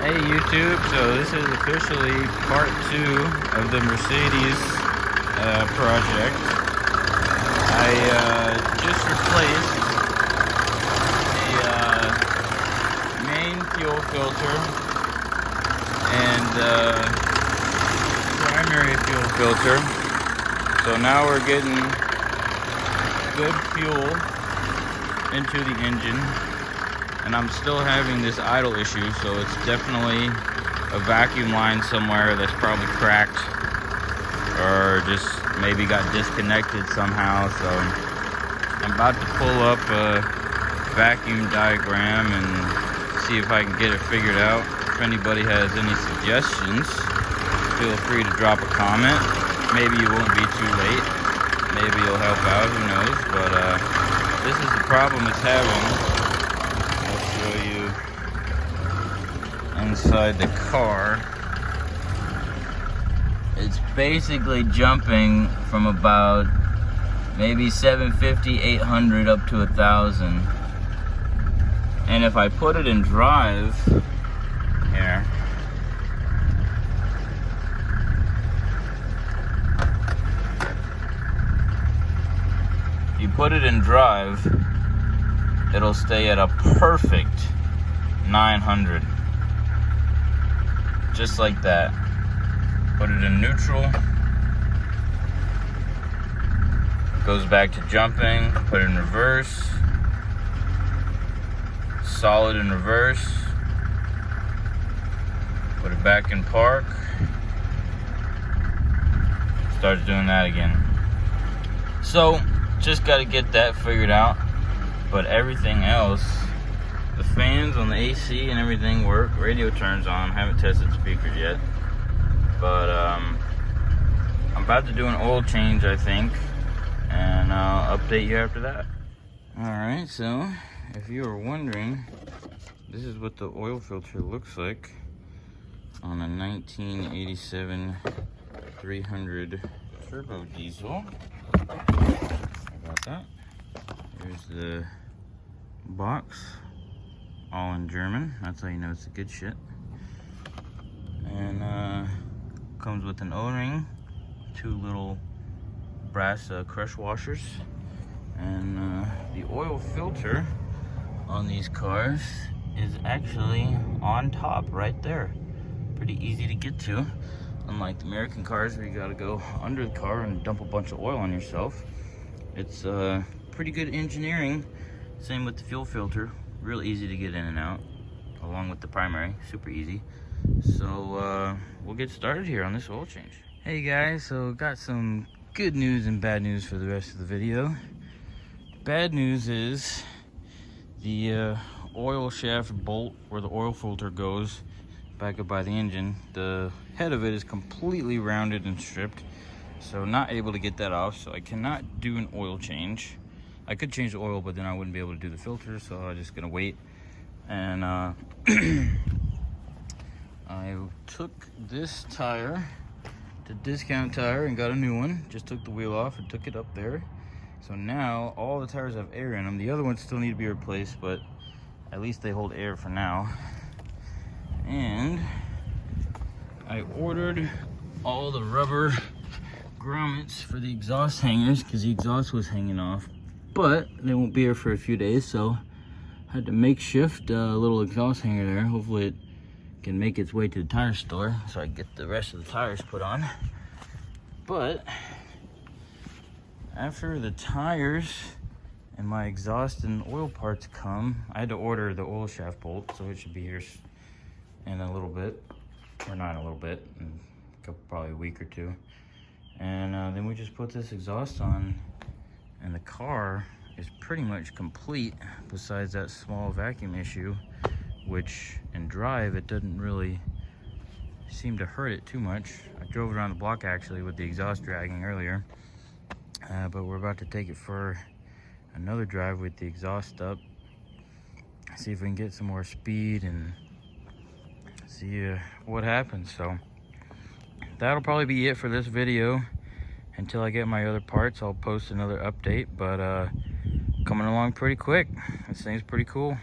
Hey YouTube, so this is officially part 2 of the Mercedes project. I just replaced the main fuel filter and primary fuel filter. So now we're getting good fuel into the engine. And I'm still having this idle issue, so it's definitely a vacuum line somewhere that's probably cracked or just maybe got disconnected somehow. So I'm about to pull up a vacuum diagram and see if I can get it figured out. If anybody has any suggestions, feel free to drop a comment. Maybe you won't be too late. Maybe you'll help out, who knows. But this is the problem it's having. You inside the car. It's basically jumping from about maybe 750, 800 up to 1,000. And if I put it in drive here, if you put it in drive, it'll stay at a perfect 900. Just like that. Put it in neutral. Goes back to jumping. Put it in reverse. Solid in reverse. Put it back in park. Starts doing that again. So, just got to get that figured out. But everything else, the fans on the AC and everything work. Radio turns on. Haven't tested speakers yet. But I'm about to do an oil change, I think. And I'll update you after that. Alright, so if you were wondering, this is what the oil filter looks like on a 1987 300 turbo diesel. How about that? Here's the box, all in German. That's how you know it's the good shit. And comes with an O-ring, 2 little brass crush washers, and the oil filter on these cars is actually on top right there. Pretty easy to get to, unlike the American cars where you gotta go under the car and dump a bunch of oil on yourself. It's pretty good engineering. Same with the fuel filter, real easy to get in and out, along with the primary, super easy. So we'll get started here on this oil change. Hey guys, so got some good news and bad news for the rest of the video. Bad news is the oil shaft bolt where the oil filter goes back up by the engine, the head of it is completely rounded and stripped, so not able to get that off. So I cannot do an oil change. I could change the oil, but then I wouldn't be able to do the filter, so I'm just gonna wait. And I took this tire to Discount Tire and got a new one. Just took the wheel off and took it up there. So now all the tires have air in them. The other ones still need to be replaced, but at least they hold air for now. And I ordered all the rubber grommets for the exhaust hangers because the exhaust was hanging off, but they won't be here for a few days, so I had to makeshift a little exhaust hanger there. Hopefully it can make its way to the tire store so I can get the rest of the tires put on. But after the tires and my exhaust and oil parts come, I had to order the oil shaft bolt, so it should be here in a little bit, or not in a little bit, in probably a week or two. And then we just put this exhaust on, and the car is pretty much complete besides that small vacuum issue, which in drive it doesn't really seem to hurt it too much. I drove around the block actually with the exhaust dragging earlier, but we're about to take it for another drive with the exhaust up, see if we can get some more speed and see what happens. So that'll probably be it for this video. Until I get my other parts, I'll post another update, but coming along pretty quick. This thing's pretty cool.